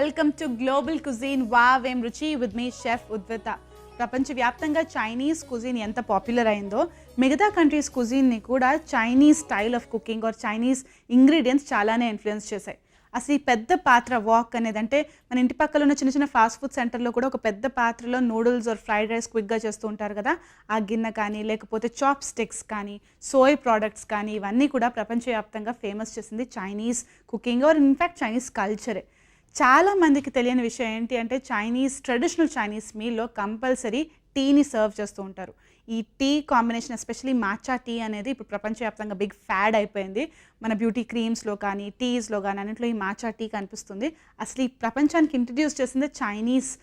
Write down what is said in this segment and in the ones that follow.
Welcome to global cuisine wow ఏం రుచి with me chef Udvitha. ప్రపంచవ్యాప్తంగా చైనీస్ కుజీన్ ఎంత పాపులర్ అయిందో మిగతా కంట్రీస్ కుజీన్ని కూడా Chinese style of cooking are Chinese ingredients చాలానే ఇన్ఫ్లుయెన్స్ చేశాయి. అసలు ఈ పెద్ద పాత్ర వాక్ అనేది అంటే మన ఇంటి పక్కల ఉన్న చిన్న చిన్న ఫాస్ట్ ఫుడ్ సెంటర్లో కూడా ఒక పెద్ద పాత్రలో నూడిల్స్ ఆర్ ఫ్రైడ్ రైస్ క్విక్గా చేస్తూ ఉంటారు కదా, ఆ గిన్నె కానీ లేకపోతే చాప్ స్టిక్స్ కానీ సోయ్ ప్రోడక్ట్స్ కానీ ఇవన్నీ కూడా ప్రపంచవ్యాప్తంగా ఫేమస్ చేసింది Chinese cooking are in fact Chinese కల్చరే. చాలామందికి తెలియని విషయం ఏంటి అంటే ట్రెడిషనల్ చైనీస్ మీల్లో కంపల్సరీ టీని సర్వ్ చేస్తూ ఉంటారు. ఈ tea combination especially matcha tea అనేది ఇప్పుడు ప్రపంచవ్యాప్తంగా బిగ్ ఫ్యాడ్ అయిపోయింది. మన బ్యూటీ క్రీమ్స్లో కానీ టీస్లో కానీ అన్నింటిలో ఈ మాచా టీ కనిపిస్తుంది. అసలు ఈ ప్రపంచానికి ఇంట్రడ్యూస్ చేసింది చైనీస్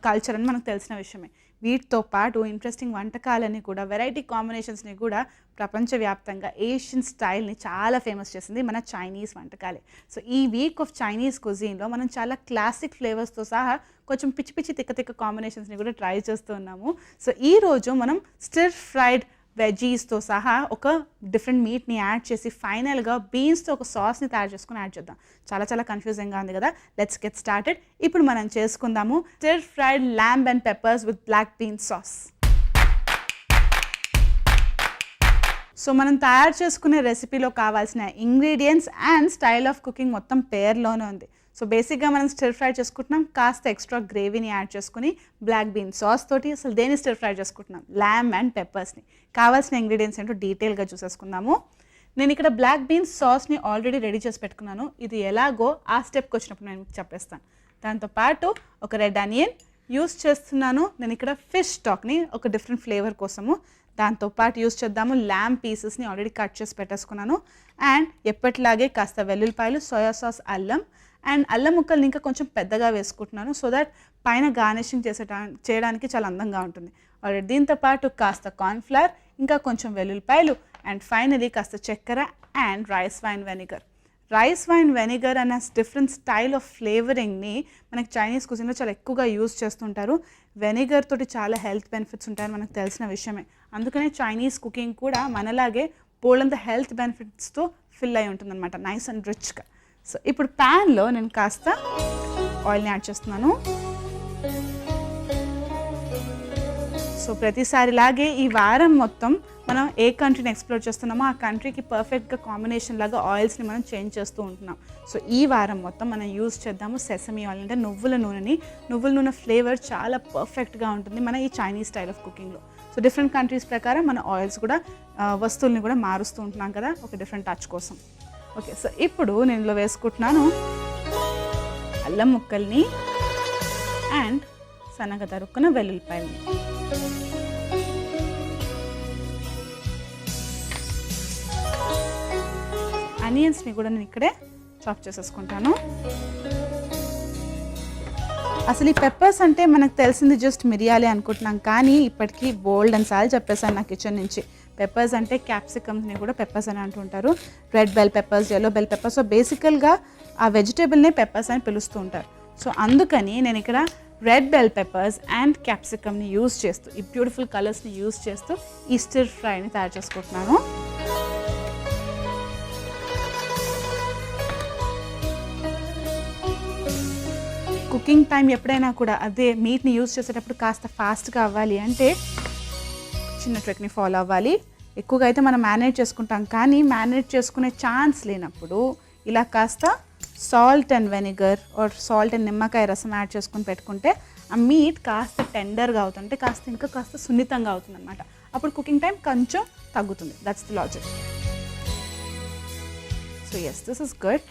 కల్చర్ అని మనకు తెలిసిన విషయమే. వీటితో పాటు ఇంట్రెస్టింగ్ వంటకాలని కూడా వెరైటీ కాంబినేషన్స్ని కూడా ప్రపంచవ్యాప్తంగా ఏషియన్ స్టైల్ని చాలా ఫేమస్ చేసింది మన చైనీస్ వంటకాలే. సో ఈ వీక్ ఆఫ్ చైనీస్ కుజీన్లో మనం చాలా క్లాసిక్ ఫ్లేవర్స్తో సహా కొంచెం పిచ్చి పిచ్చి తిక్క కాంబినేషన్స్ని కూడా ట్రై చేస్తూ ఉన్నాము. సో ఈరోజు మనం స్టిర్ ఫ్రైడ్ వెజీస్తో సహా ఒక డిఫరెంట్ మీట్ని యాడ్ చేసి ఫైనల్గా బీన్స్తో ఒక సాస్ని తయారు చేసుకుని యాడ్ చేద్దాం. చాలా కన్ఫ్యూజింగ్గా ఉంది కదా, లెట్స్ గెట్ స్టార్టెడ్. ఇప్పుడు మనం చేసుకుందాము stir fried lamb and peppers with black beans sauce. So మనం తయారు చేసుకునే రెసిపీలో కావాల్సిన ingredients and style of cooking మొత్తం పేర్లోనే ఉంది. సో బేసిక్గా మనం స్టిర్ ఫ్రై చేసుకుంటున్నాం, కాస్త ఎక్స్ట్రా గ్రేవీని యాడ్ చేసుకుని బ్లాక్ బీన్ సాస్ తోటి అసలు దేన్ని స్టిర్ ఫ్రై చేసుకుంటున్నాం, ల్యాంబ్ అండ్ పెప్పర్స్ని. కావాల్సిన ఇంగ్రీడియంట్స్ ఏంటో డీటెయిల్గా చూసేసుకుందాము. నేను ఇక్కడ బ్లాక్ బీన్స్ సాస్ని ఆల్రెడీ రెడీ చేసి పెట్టుకున్నాను. ఇది ఎలాగో ఆ స్టెప్కి వచ్చినప్పుడు నేను మీకు చెప్పేస్తాను. దాంతోపాటు ఒక రెడ్ ఆనియన్ యూస్ చేస్తున్నాను. నేను ఇక్కడ ఫిష్ స్టాక్ని ఒక డిఫరెంట్ ఫ్లేవర్ కోసము. దాంతోపాటు యూస్ చేద్దాము ల్యాంబ్ పీసెస్ని ఆల్రెడీ కట్ చేసి పెట్టేసుకున్నాను. అండ్ ఎప్పటిలాగే కాస్త వెల్లుల్లిపాయలు, సోయా సాస్, అల్లం అండ్ అల్లం ముక్కల్ని ఇంకా కొంచెం పెద్దగా వేసుకుంటున్నాను సో దట్ పైన గార్నిషింగ్ చేయడానికి చాలా అందంగా ఉంటుంది. ఆల్రెడీ దీంతోపాటు కాస్త కార్న్ఫ్లవర్, ఇంకా కొంచెం వెల్లుల్లిపాయలు అండ్ ఫైనలీ కాస్త చక్కెర and rice wine vinegar. Rice wine vinegar అనే డిఫరెంట్ స్టైల్ ఆఫ్ ఫ్లేవరింగ్ని మనకి చైనీస్ కుజిన్లో చాలా ఎక్కువగా యూజ్ చేస్తుంటారు. వెనిగర్ తోటి చాలా హెల్త్ బెనిఫిట్స్ ఉంటాయని మనకు తెలిసిన విషయమే. అందుకనే చైనీస్ కుకింగ్ కూడా మనలాగే బోల్డంత హెల్త్ బెనిఫిట్స్తో ఫిల్ అయి ఉంటుంది అనమాట, నైస్ అండ్ రిచ్గా. సో ఇప్పుడు ప్యాన్లో నేను కాస్త ఆయిల్ని యాడ్ చేస్తున్నాను. సో ప్రతిసారిలాగే ఈ వారం మొత్తం మనం ఏ కంట్రీని ఎక్స్ప్లోర్ చేస్తున్నామో ఆ కంట్రీకి పర్ఫెక్ట్గా కాంబినేషన్ లాగా ఆయిల్స్ని మనం చేంజ్ చేస్తూ ఉంటున్నాం. సో ఈ వారం మొత్తం మనం యూజ్ చేద్దాము సెసమీ ఆయిల్, అంటే నువ్వుల నూనె ఫ్లేవర్ చాలా పర్ఫెక్ట్గా ఉంటుంది మన ఈ చైనీస్ స్టైల్ ఆఫ్ కుకింగ్లో. సో డిఫరెంట్ కంట్రీస్ ప్రకారం మన ఆయిల్స్ కూడా వస్తువుల్ని కూడా మారుస్తూ ఉంటున్నాం కదా ఒక డిఫరెంట్ టచ్ కోసం. ఓకే, సో ఇప్పుడు నేను ఇందులో వేసుకుంటున్నాను అల్లం ముక్కల్ని అండ్ సన్నగా తరుక్కున్న వెల్లుల్లిపాయల్ని. ఆనియన్స్ని కూడా నేను ఇక్కడే చాప్ చేసేసుకుంటాను. అసలు ఈ పెప్పర్స్ అంటే మనకు తెలిసింది జస్ట్ మిరియాలే అనుకుంటున్నాం, కానీ ఇప్పటికీ బోల్డ్ అని సార్లు చెప్పేసాను నా కిచెన్ నుంచి. పెప్పర్స్ అంటే క్యాప్సికమ్స్ని కూడా పెప్పర్స్ అని అంటుంటారు. Red bell peppers, yellow bell peppers. So బేసికల్గా ఆ వెజిటేబుల్నే పెప్పర్స్ అని పిలుస్తూ ఉంటారు. సో అందుకని నేను ఇక్కడ రెడ్ బెల్ పెప్పర్స్ అండ్ క్యాప్సికమ్ని యూజ్ చేస్తూ, ఈ బ్యూటిఫుల్ కలర్స్ని యూజ్ చేస్తూ ఈ స్టిర్ ఫ్రైని తయారు చేసుకుంటున్నాను. కుకింగ్ టైం ఎప్పుడైనా కూడా అదే మీట్ని యూజ్ చేసేటప్పుడు కాస్త ఫాస్ట్గా అవ్వాలి అంటే చిన్న ట్రిక్ని ఫాలో అవ్వాలి. ఎక్కువగా అయితే మనం మ్యారినేట్ చేసుకుంటాం, కానీ మ్యారినేట్ చేసుకునే ఛాన్స్ లేనప్పుడు ఇలా కాస్త salt and vinegar or salt and నిమ్మకాయ రసం యాడ్ చేసుకుని పెట్టుకుంటే ఆ మీట్ కాస్త టెండర్గా అవుతుంటే కాస్త సున్నితంగా అవుతుంది అనమాట. అప్పుడు కుకింగ్ టైం కొంచెం తగ్గుతుంది. That's the logic. So yes, this is good.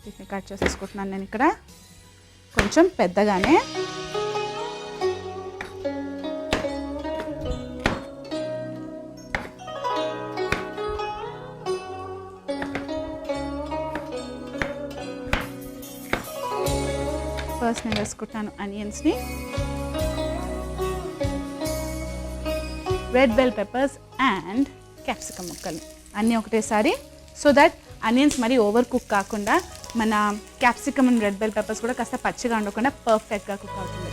వీటిని కట్ చేసేసుకుంటున్నాను నేను ఇక్కడ కొంచెం పెద్దగానే. ఫస్ట్ నేను వేసుకుంటాను ఆనియన్స్ని, red bell peppers and capsicum ముక్కల్ని అన్నీ ఒకటేసారి. సో దట్ ఆనియన్స్ మరీ ఓవర్ కుక్ కాకుండా మన capsicum and red bell peppers కూడా కాస్త పచ్చిగా ఉండకుండా పర్ఫెక్ట్గా కుక్ అవుతుంది.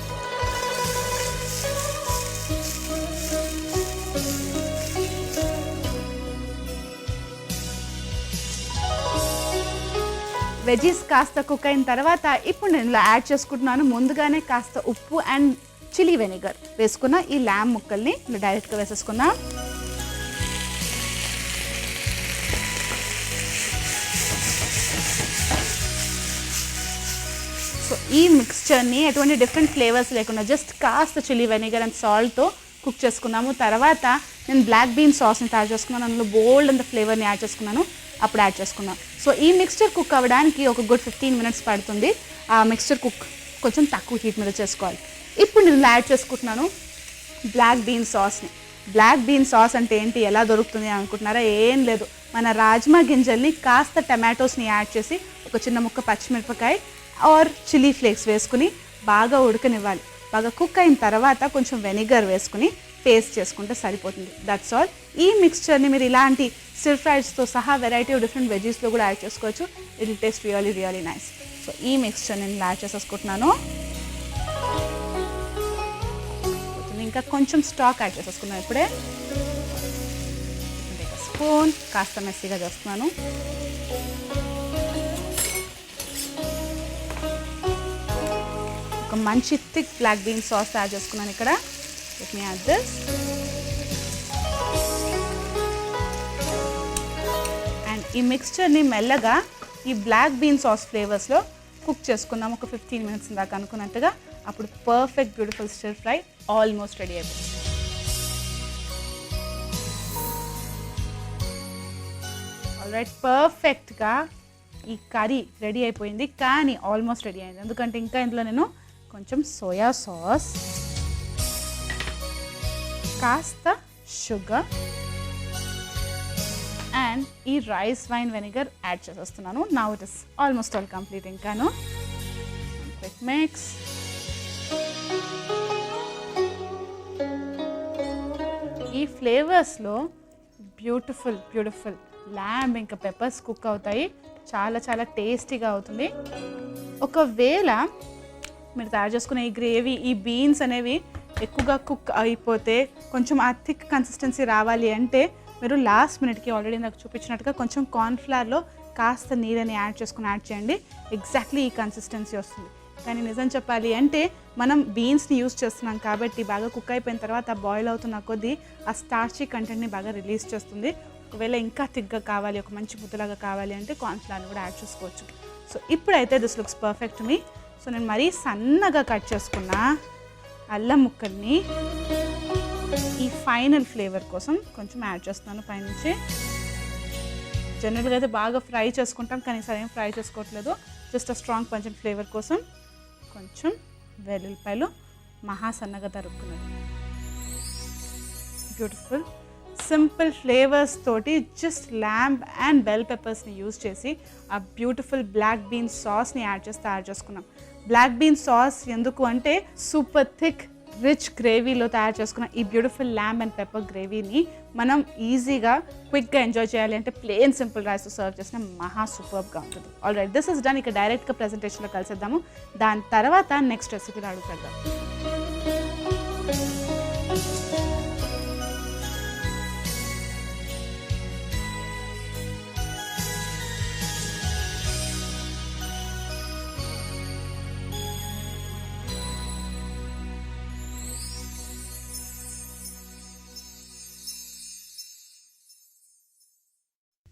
వెజీస్ కాస్త కుక్ అయిన తర్వాత ఇప్పుడు నేను ఇలా యాడ్ చేసుకుంటున్నాను. ముందుగానే కాస్త ఉప్పు అండ్ చిల్లీ వెనిగర్ వేసుకున్న ఈ ల్యామ్ ముక్కల్ని ఇలా డైరెక్ట్గా వేసేసుకున్నా. సో ఈ మిక్స్చర్ని ఎటువంటి డిఫరెంట్ ఫ్లేవర్స్ లేకుండా జస్ట్ కాస్త చిల్లీ వెనిగర్ అండ్ సాల్ట్తో కుక్ చేసుకున్నాము. తర్వాత నేను బ్లాక్ బీన్ సాస్ని తయారు చేసుకున్నాను. అందులో బోల్డ్ అంత ఫ్లేవర్ని యాడ్ చేసుకున్నాను. అప్పుడు యాడ్ చేసుకున్నాను. సో ఈ మిక్స్చర్ కుక్ అవ్వడానికి ఒక గుడ్ 15 minutes పడుతుంది. ఆ మిక్స్చర్ కుక్ కొంచెం తక్కువ హీట్ మీద చేసుకోవాలి. ఇప్పుడు నేను యాడ్ చేసుకుంటున్నాను బ్లాక్ బీన్ సాస్ని. బ్లాక్ బీన్ సాస్ అంటే ఏంటి, ఎలా దొరుకుతుంది అనుకుంటున్నారా? ఏం లేదు, మన రాజ్మా గింజల్ని కాస్త టమాటోస్ని యాడ్ చేసి ఒక చిన్న ముక్క పచ్చిమిరపకాయ ఆర్ చిల్లీ ఫ్లేక్స్ వేసుకుని బాగా ఉడకనివ్వాలి. బాగా కుక్ అయిన తర్వాత కొంచెం వెనిగర్ వేసుకుని పేస్ట్ చేసుకుంటే సరిపోతుంది. That's all. ఈ మిక్స్చర్ని మీరు ఇలాంటి స్టిర్ ఫ్రైస్తో సహా వెరైటీ ఆఫ్ డిఫరెంట్ వెజీస్లో కూడా యాడ్ చేసుకోవచ్చు. It will taste really really nice. So ఈ మిక్స్చర్ నేను యాడ్ చేసేసుకుంటున్నాను. ఇంకా కొంచెం స్టాక్ యాడ్ చేసేసుకున్నాను. ఇప్పుడే స్పూన్ కాస్త మెస్సీగా చేస్తున్నాను. ఒక మంచి thick black bean sauce add చేసుకున్నాను ఇక్కడ. Let me add this. And ఈ మిక్స్చర్ని మెల్లగా ఈ బ్లాక్ బీన్ సాస్ ఫ్లేవర్స్లో కుక్ చేసుకుందాం ఒక 15 minutes దాకా అనుకున్నట్టుగా. అప్పుడు perfect beautiful stir fry almost ready అయిపోతుంది. ఆల్రైట్, పర్ఫెక్ట్గా ఈ కర్రీ రెడీ అయిపోయింది. కానీ ఆల్మోస్ట్ రెడీ అయింది, ఎందుకంటే ఇంకా ఇందులో నేను కొంచెం సోయా సాస్, కాస్త షుగర్ అండ్ ఈ రైస్ వైన్ వెనిగర్ యాడ్ చేసేస్తున్నాను. Now it is almost all complete. ఇంకాను క్విక్ మిక్స్. ఈ ఫ్లేవర్స్లో బ్యూటిఫుల్ బ్యూటిఫుల్ ల్యాంబ్ ఇంకా పెప్పర్స్ కుక్ అవుతాయి. చాలా చాలా టేస్టీగా అవుతుంది. ఒకవేళ మీరు తయారు చేసుకునే ఈ గ్రేవీ, ఈ బీన్స్ అనేవి ఎక్కువగా కుక్ అయిపోతే కొంచెం ఆ థిక్ కన్సిస్టెన్సీ రావాలి అంటే మీరు లాస్ట్ మినిట్కి ఆల్రెడీ నాకు చూపించినట్టుగా కొంచెం కార్న్ఫ్లవర్లో కాస్త నీళ్ళని యాడ్ చేయండి. ఎగ్జాక్ట్లీ ఈ కన్సిస్టెన్సీ వస్తుంది. కానీ నిజం చెప్పాలి అంటే మనం బీన్స్ని యూజ్ చేస్తున్నాం కాబట్టి బాగా కుక్ అయిపోయిన తర్వాత బాయిల్ అవుతున్న కొద్దీ ఆ స్టార్చీ కంటెంట్ని బాగా రిలీజ్ చేస్తుంది. ఒకవేళ ఇంకా థిక్గా కావాలి, ఒక మంచి ముద్దలాగా కావాలి అంటే కార్న్ఫ్లవర్ని కూడా యాడ్ చేసుకోవచ్చు. సో ఇప్పుడైతే this looks perfect me. So నేను మరీ సన్నగా కట్ చేసుకున్న అల్లం ముక్కల్ని ఈ ఫైనల్ ఫ్లేవర్ కోసం కొంచెం యాడ్ చేస్తున్నాను పైనుంచి. జనరల్గా అయితే బాగా ఫ్రై చేసుకుంటాం, కానీ సరే ఫ్రై చేసుకోవట్లేదు. జస్ట్ ఆ స్ట్రాంగ్ పంచెంట్ ఫ్లేవర్ కోసం కొంచెం వెల్లుల్లిపాయలు మహా సన్నగా తరుక్కున్నది. బ్యూటిఫుల్ సింపుల్ ఫ్లేవర్స్ తోటి జస్ట్ ల్యాంబ్ అండ్ బెల్ పెప్పర్స్ని యూజ్ చేసి ఆ బ్యూటిఫుల్ బ్లాక్ బీన్ సాస్ని యాడ్ చేసి తయారు చేసుకున్నాం. బ్లాక్ బీన్ సాస్ ఎందుకు అంటే సూపర్ థిక్ రిచ్ గ్రేవీలో తయారు చేసుకున్న ఈ బ్యూటిఫుల్ ల్యాంబ్ అండ్ పెప్పర్ గ్రేవీని మనం ఈజీగా క్విక్గా ఎంజాయ్ చేయాలి అంటే ప్లెయిన్ సింపుల్ రైస్తో సర్వ్ చేసిన మహా సూపర్గా ఉంటుంది. Alright, this is done. ఇక డైరెక్ట్గా ప్రెజెంటేషన్లో కలిసేద్దాము. దాని తర్వాత నెక్స్ట్ రెసిపీలో అడుగు పెడదాం.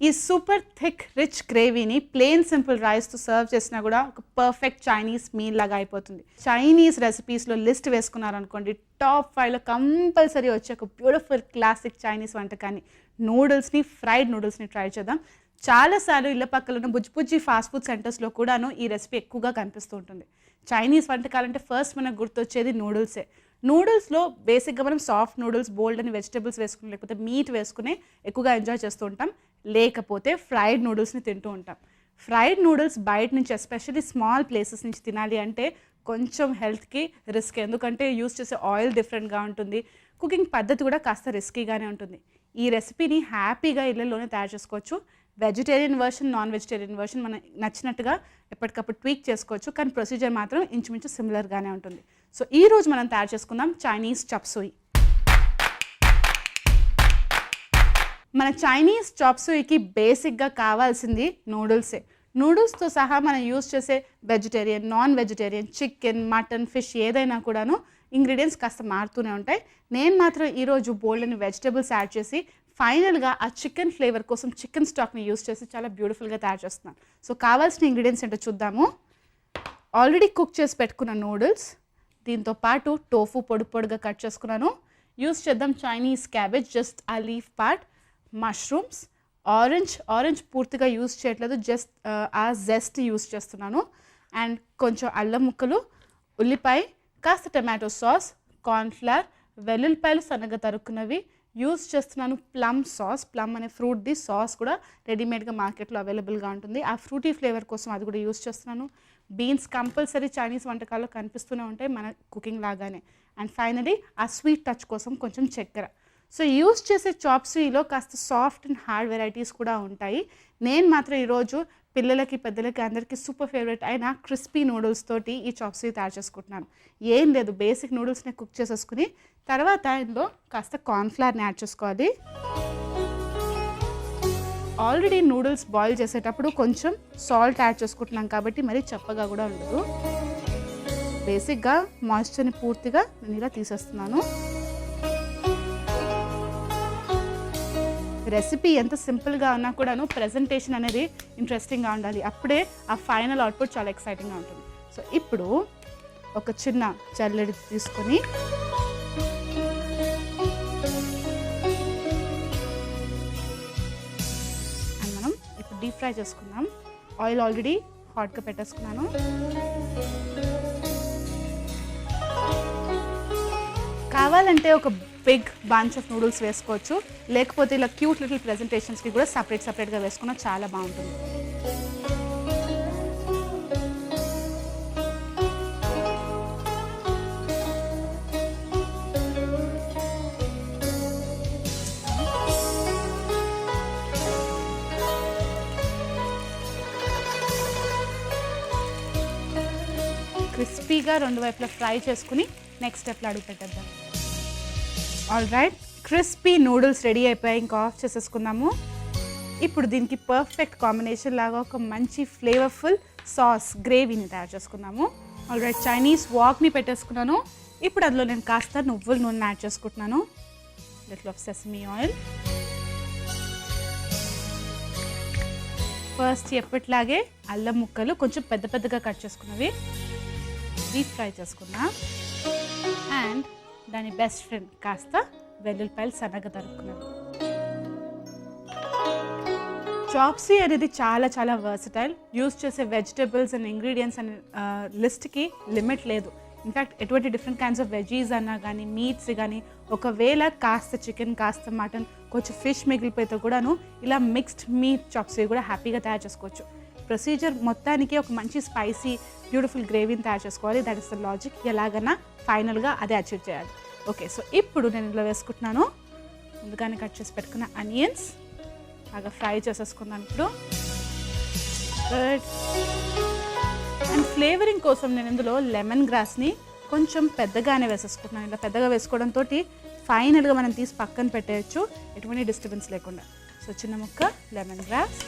ఈ సూపర్ థిక్ రిచ్ గ్రేవీని ప్లెయిన్ సింపుల్ రైస్తో సర్వ్ చేసినా కూడా ఒక పర్ఫెక్ట్ చైనీస్ మీల్ లాగా అయిపోతుంది. చైనీస్ రెసిపీస్లో లిస్ట్ వేసుకున్నారనుకోండి, టాప్ 5లో కంపల్సరీ వచ్చే ఒక బ్యూటిఫుల్ క్లాసిక్ చైనీస్ వంటకాన్ని, నూడిల్స్ని, ఫ్రైడ్ నూడిల్స్ని ట్రై చేద్దాం. చాలాసార్లు ఇళ్ళ పక్కన ఉన్న బుజ్జి ఫాస్ట్ ఫుడ్ సెంటర్స్లో కూడాను ఈ రెసిపీ ఎక్కువగా కనిపిస్తూ ఉంటుంది. చైనీస్ వంటకాలంటే ఫస్ట్ మనకు గుర్తొచ్చేది నూడిల్సే. నూడిల్స్లో బేసిక్గా మనం సాఫ్ట్ నూడిల్స్, బోల్డ్ అని వెజిటబుల్స్ వేసుకుని లేకపోతే మీట్ వేసుకుని ఎక్కువగా ఎంజాయ్ చేస్తూ ఉంటాం. లేకపోతే ఫ్రైడ్ నూడిల్స్ని తింటూ ఉంటాం. ఫ్రైడ్ నూడిల్స్ బయట నుంచి ఎస్పెషల్లీ స్మాల్ ప్లేసెస్ నుంచి తినాలి అంటే కొంచెం హెల్త్కి రిస్క్, ఎందుకంటే యూస్ చేసే ఆయిల్ డిఫరెంట్గా ఉంటుంది, కుకింగ్ పద్ధతి కూడా కాస్త రిస్కీగానే ఉంటుంది. ఈ రెసిపీని హ్యాపీగా ఇళ్ళల్లోనే తయారు చేసుకోవచ్చు. Vegetarian version, non vegetarian version మనం నచ్చినట్టుగా ఎప్పటికప్పుడు ట్వీక్ చేసుకోవచ్చు, కానీ ప్రొసీజర్ మాత్రం ఇంచుమించు సిమిలర్గానే ఉంటుంది. సో ఈరోజు మనం తయారు చేసుకుందాం చైనీస్ చాప్ సూయ్. మన చైనీస్ చాప్ సూయ్కి బేసిక్గా కావాల్సింది నూడిల్సే. నూడిల్స్తో సహా మనం యూస్ చేసే vegetarian, non vegetarian, chicken, mutton, fish ఏదైనా కూడాను ఇంగ్రీడియంట్స్ కాస్త మారుతూనే ఉంటాయి. నేను మాత్రం ఈరోజు బోల్డెన్ వెజిటబుల్స్ యాడ్ చేసి ఫైనల్గా ఆ చికెన్ ఫ్లేవర్ కోసం చికెన్ స్టాక్ని యూస్ చేసి చాలా బ్యూటిఫుల్గా తయారు చేస్తున్నాను. సో కావాల్సిన ఇంగ్రీడియంట్స్ ఏంటో చూద్దాము. ఆల్రెడీ కుక్ చేసి పెట్టుకున్న నూడిల్స్, దీంతో పాటు టోఫు పొడిగా కట్ చేసుకున్నాను. యూస్ చేద్దాం చైనీస్ క్యాబేజ్, జస్ట్ ఆ లీఫ్ పార్ట్, మష్రూమ్స్, ఆరెంజ్ పూర్తిగా యూస్ చేయట్లేదు, జస్ట్ ఆ జెస్ట్ యూస్ చేస్తున్నాను. అండ్ కొంచెం అల్లం ముక్కలు, ఉల్లిపాయ, కాస్త టమాటో సాస్, కార్న్ఫ్లవర్, వెల్లుల్లిపాయలు సన్నగా తరుక్కున్నవి యూస్ చేస్తున్నాను. ప్లమ్ అనే ఫ్రూట్ది సాస్ కూడా రెడీమేడ్గా మార్కెట్లో అవైలబుల్గా ఉంటుంది. ఆ ఫ్రూటీ ఫ్లేవర్ కోసం అది కూడా యూస్ చేస్తున్నాను. బీన్స్ కంపల్సరీ చైనీస్ వంటకాల్లో కనిపిస్తూనే ఉంటాయి మన కుకింగ్ లాగానే. అండ్ ఫైనలీ ఆ స్వీట్ టచ్ కోసం కొంచెం చక్కెర. సో యూస్ చేసే చాప్సీలో కాస్త సాఫ్ట్ అండ్ హార్డ్ వెరైటీస్ కూడా ఉంటాయి. నేను మాత్రం ఈరోజు పిల్లలకి పెద్దలకి అందరికీ సూపర్ ఫేవరెట్ అయిన క్రిస్పీ నూడిల్స్ తోటి ఈ చాప్సీ తయారు చేసుకుంటున్నాను. ఏం లేదు, బేసిక్ నూడిల్స్ని కుక్ చేసేసుకుని తర్వాత ఇందులో కాస్త కార్న్ఫ్లవర్ని యాడ్ చేసుకోవాలి. ఆల్రెడీ నూడిల్స్ బాయిల్ చేసేటప్పుడు కొంచెం సాల్ట్ యాడ్ చేసుకుంటున్నాం కాబట్టి మరీ చప్పగా కూడా ఉండదు. బేసిక్గా మాయిశ్చర్ని పూర్తిగా నేను ఇలా తీసేస్తున్నాను. రెసిపీ ఎంత సింపుల్గా ఉన్నా కూడాను ప్రెజెంటేషన్ అనేది ఇంట్రెస్టింగ్గా ఉండాలి. అప్పుడే ఆ ఫైనల్ అవుట్పుట్ చాలా ఎక్సైటింగ్గా ఉంటుంది. సో ఇప్పుడు ఒక చిన్న జల్లెడ తీసుకొని మనం ఇప్పుడు డీప్ ఫ్రై చేసుకుందాం. ఆయిల్ ఆల్రెడీ హాట్గా పెట్టేసుకున్నాను. కావాలంటే ఒక బిగ్ బంచ్ ఆఫ్ నూడిల్స్ వేసుకోవచ్చు, లేకపోతే ఇలా క్యూట్ లిటిల్ ప్రెజెంటేషన్స్కి కూడా సపరేట్గా వేసుకున్నా చాలా బాగుంటుంది. క్రిస్పీగా రెండు వైపులా ఫ్రై చేసుకుని నెక్స్ట్ స్టెప్లో అడుగు పెట్టేద్దాం. All right, crispy noodles ready అయిపోయాయి. ఇంకా ఆఫ్ చేసేసుకుందాము. ఇప్పుడు దీనికి పర్ఫెక్ట్ కాంబినేషన్ లాగా ఒక మంచి ఫ్లేవర్ఫుల్ సాస్ గ్రేవీని తయారు చేసుకుందాము. ఆల్ రైట్, చైనీస్ వాక్ని పెట్టేసుకున్నాను. ఇప్పుడు అందులో నేను కాస్త నువ్వుల నూనె యాడ్ చేసుకుంటున్నాను. Little of sesame oil. First ఎప్పటిలాగే అల్లం ముక్కలు కొంచెం పెద్దగా కట్ చేసుకున్నవి డీప్ ఫ్రై చేసుకున్నా. అండ్ దాని బెస్ట్ ఫ్రెండ్ కాస్త వెల్లుల్లిపాయలు సన్నగా తరుక్కున్నవి. చాప్సీ అనేది చాలా వర్సటైల్. యూస్ చేసే వెజిటబుల్స్ అండ్ ఇంగ్రీడియంట్స్ అనే లిస్ట్కి లిమిట్ లేదు. ఇన్ఫ్యాక్ట్ ఎటువంటి డిఫరెంట్ కైండ్స్ ఆఫ్ వెజీస్ అన్నా కానీ, మీట్స్ కానీ, ఒకవేళ కాస్త చికెన్, కాస్త మటన్, కొంచెం ఫిష్ మిగిలిపోతే కూడాను ఇలా మిక్స్డ్ మీట్ చాప్సీ కూడా హ్యాపీగా తయారు చేసుకోవచ్చు. ప్రొసీజర్ మొత్తానికి ఒక మంచి స్పైసీ బ్యూటిఫుల్ గ్రేవీని తయారు చేసుకోవాలి. That is the logic. ఎలాగైనా ఫైనల్గా అదే అచీవ్ చేయాలి. ఓకే, సో ఇప్పుడు నేను ఇందులో వేసుకుంటున్నాను ముందుగానే కట్ చేసి పెట్టుకున్న ఆనియన్స్. బాగా ఫ్రై చేసేసుకున్నాను. ఇప్పుడు అండ్ ఫ్లేవరింగ్ కోసం నేను ఇందులో లెమన్ గ్రాస్ని కొంచెం పెద్దగానే వేసేసుకుంటున్నాను. ఇలా పెద్దగా వేసుకోవడంతో ఫైనల్గా మనం తీసి పక్కన పెట్టేయచ్చు ఎటువంటి డిస్టర్బెన్స్ లేకుండా. సో చిన్న ముక్క lemon grass.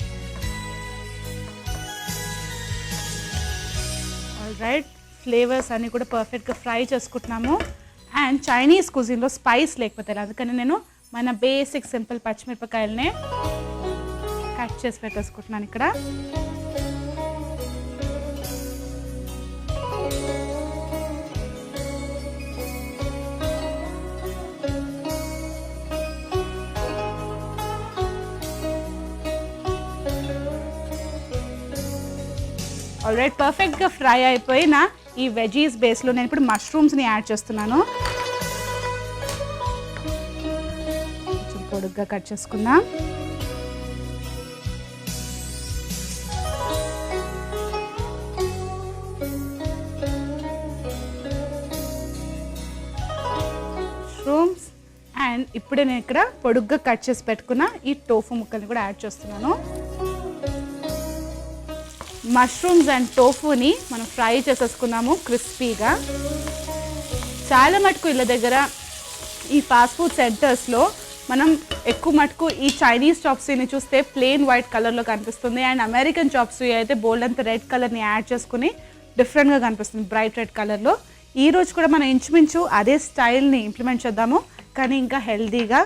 All right, flavours అన్నీ కూడా పర్ఫెక్ట్గా ఫ్రై చేసుకుంటున్నాము. అండ్ చైనీస్ కుజిన్లో స్పైస్ లేకపోతే అందుకని నేను మన బేసిక్ సింపుల్ పచ్చిమిరపకాయలనే కట్ చేసి పెట్టేసుకుంటున్నాను ఇక్కడ. ఆల్రైట్, పర్ఫెక్ట్గా ఫ్రై అయిపోయిన ఈ వెజీస్ బేస్లో నేను ఇప్పుడు మష్రూమ్స్ని యాడ్ చేస్తున్నాను. కొంచెం పొడుగ్గా కట్ చేసుకుందాం. మష్రూమ్స్ అండ్ ఇప్పుడే నేను ఇక్కడ పొడుగ్గా కట్ చేసి పెట్టుకున్న ఈ టోఫు ముక్కల్ని కూడా యాడ్ చేస్తున్నాను. మష్రూమ్స్ అండ్ టోఫుని మనం ఫ్రై చేసేసుకున్నాము క్రిస్పీగా. చాలా మటుకు ఇళ్ళ దగ్గర ఈ ఫాస్ట్ ఫుడ్ సెంటర్స్లో మనం ఎక్కువ మటుకు ఈ చైనీస్ చాప్స్ని చూస్తే ప్లెయిన్ వైట్ కలర్లో కనిపిస్తుంది అండ్ అమెరికన్ చాప్స్ అయితే బోల్డ్ అంత రెడ్ కలర్ని యాడ్ చేసుకుని డిఫరెంట్గా కనిపిస్తుంది బ్రైట్ రెడ్ కలర్లో. ఈరోజు కూడా మనం ఇంచుమించు అదే స్టైల్ని ఇంప్లిమెంట్ చేద్దాము, కానీ ఇంకా హెల్దీగా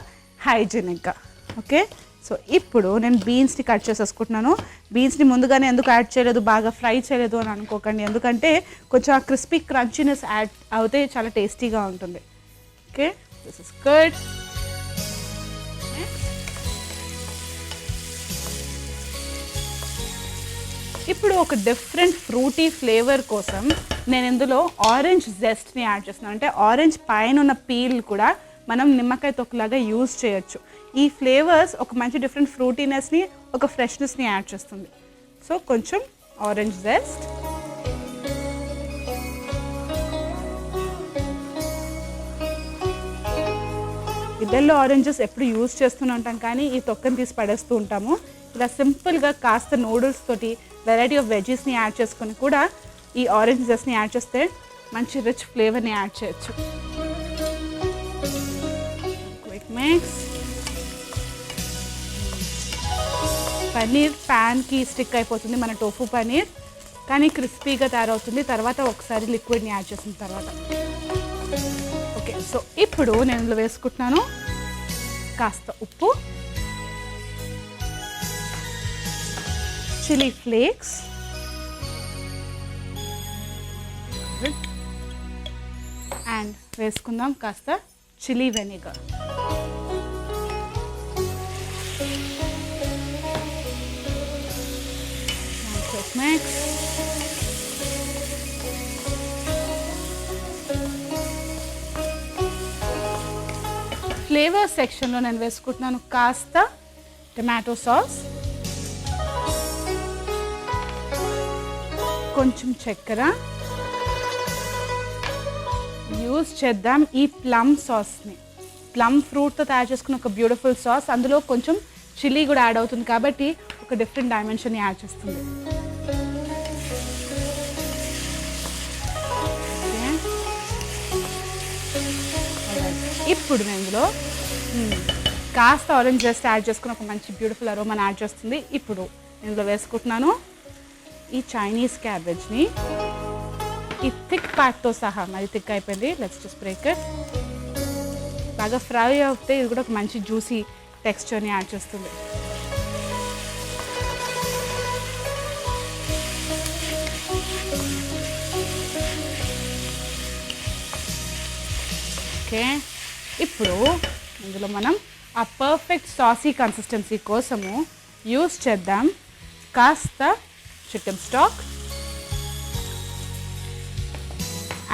హైజీనిక్గా. ఓకే, సో ఇప్పుడు నేను బీన్స్ని కట్ చేసేసుకుంటున్నాను. బీన్స్ని ముందుగానే ఎందుకు యాడ్ చేయలేదు, బాగా ఫ్రై చేయలేదు అని అనుకోకండి, ఎందుకంటే కొంచెం ఆ క్రిస్పీ క్రంచీనెస్ యాడ్ అవుతే చాలా టేస్టీగా ఉంటుంది. Okay, this is good. ఇప్పుడు ఒక డిఫరెంట్ ఫ్రూటీ ఫ్లేవర్ కోసం నేను ఇందులో ఆరెంజ్ జెస్ట్ని యాడ్ చేస్తున్నాను. అంటే ఆరెంజ్ పైన ఉన్న పీల్ కూడా మనం నిమ్మకాయ తొక్కులాగా యూజ్ చేయొచ్చు. ఈ ఫ్లేవర్స్ ఒక మంచి డిఫరెంట్ ఫ్రూటీనెస్ని, ఒక ఫ్రెష్నెస్ని యాడ్ చేస్తుంది. సో కొంచెం ఆరెంజ్ జెస్ట్, ఇద్దరిలో ఆరెంజెస్ ఎప్పుడు యూజ్ చేస్తూనే ఉంటాం, కానీ ఈ తొక్కని తీసి పడేస్తూ ఉంటాము. ఇలా సింపుల్గా కాస్త నూడిల్స్ తోటి వెరైటీ ఆఫ్ వెజెస్ని యాడ్ చేసుకొని కూడా ఈ ఆరెంజ్ జెస్ట్ని యాడ్ చేస్తే మంచి రిచ్ ఫ్లేవర్ని యాడ్ చేయొచ్చు. Quick mix. పన్నీర్ ప్యాన్కి స్టిక్ అయిపోతుంది మన టోఫు పన్నీర్, కానీ క్రిస్పీగా తయారవుతుంది తర్వాత ఒకసారి లిక్విడ్ని యాడ్ చేసిన తర్వాత. ఓకే, సో ఇప్పుడు నేను ఇందులో వేసుకుంటున్నాను కాస్త ఉప్పు, చిల్లీ ఫ్లేక్స్, అండ్ వేసుకుందాం కాస్త చిల్లీ వెనిగర్. మిక్స్. ఫ్లేవర్ సెక్షన్లో నేను వేసుకుంటున్నాను కాస్త టమాటో సాస్, కొంచెం చక్కెర. యూజ్ చేద్దాం ఈ ప్లమ్ సాస్ని, ప్లమ్ ఫ్రూట్తో తయారు చేసుకున్న ఒక బ్యూటిఫుల్ సాస్. అందులో కొంచెం చిల్లీ కూడా యాడ్ అవుతుంది కాబట్టి ఒక డిఫరెంట్ డైమెన్షన్ యాడ్ చేస్తుంది. ఇప్పుడు నేను ఇందులో కాస్త ఆరెంజ్ జెస్ట్ యాడ్ చేసుకుని ఒక మంచి బ్యూటిఫుల్ అరోమాని యాడ్ చేస్తుంది. ఇప్పుడు నేను ఇందులో వేసుకుంటున్నాను ఈ చైనీస్ క్యాబేజ్ని, ఈ థిక్ ప్యాక్తో సహా. మరి థిక్ అయిపోయింది, లెట్స్ జస్ట్ బ్రేక్ ఇట్. బాగా ఫ్రై అవుతే ఇది కూడా ఒక మంచి జ్యూసీ టెక్స్చర్ని యాడ్ చేస్తుంది. ఓకే, ఇప్పుడు ఇందులో మనం ఆ పర్ఫెక్ట్ సాసీ కన్సిస్టెన్సీ కోసము యూస్ చేద్దాం కాస్త చికెన్ స్టాక్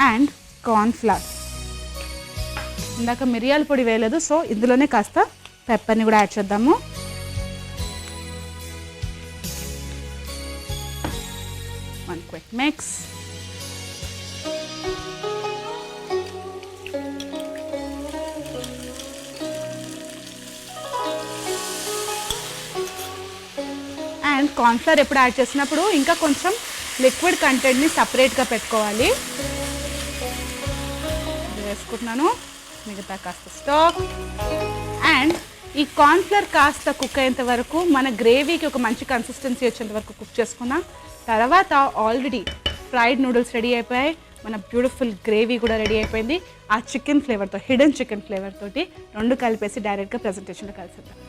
అండ్ కార్న్ఫ్లవర్. ఇందాక మిరియాల పొడి వేయలేదు, సో ఇందులోనే కాస్త పెప్పర్ని కూడా యాడ్ చేద్దాము. One quick mix. And cornflour ఎప్పుడు యాడ్ చేసినప్పుడు ఇంకా కొంచెం లిక్విడ్ కంటెంట్ని సపరేట్గా పెట్టుకోవాలి. వేసుకుంటున్నాను మిగతా కాస్త స్టాక్. అండ్ ఈ కార్న్ఫ్లవర్ కాస్త కుక్ అయ్యేంత వరకు మన గ్రేవీకి ఒక మంచి కన్సిస్టెన్సీ వచ్చేంత వరకు కుక్ చేసుకుందాం. తర్వాత ఆల్రెడీ ఫ్రైడ్ నూడిల్స్ రెడీ అయిపోయాయి, మన బ్యూటిఫుల్ గ్రేవీ కూడా రెడీ అయిపోయింది. ఆ చికెన్ ఫ్లేవర్తో, హిడెన్ చికెన్ ఫ్లేవర్ తోటి రెండు కలిపేసి డైరెక్ట్గా ప్రెజెంటేషన్లో కలిసిద్దాం.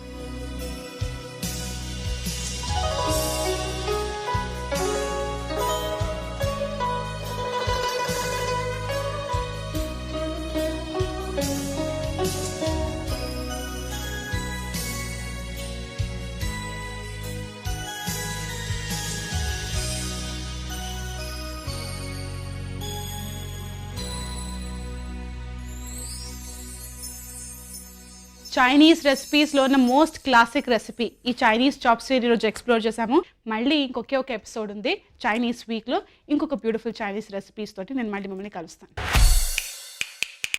చైనీస్ రెసిపీస్లో ఉన్న మోస్ట్ క్లాసిక్ రెసిపీ ఈ చైనీస్ చాప్స్ ఈరోజు ఎక్స్ప్లోర్ చేసాము. మళ్ళీ ఇంకొక ఎపిసోడ్ ఉంది చైనీస్ వీక్లో ఇంకొక బ్యూటిఫుల్ చైనీస్ రెసిపీస్ తోటి నేను మళ్ళీ మిమ్మల్ని కలుస్తాను.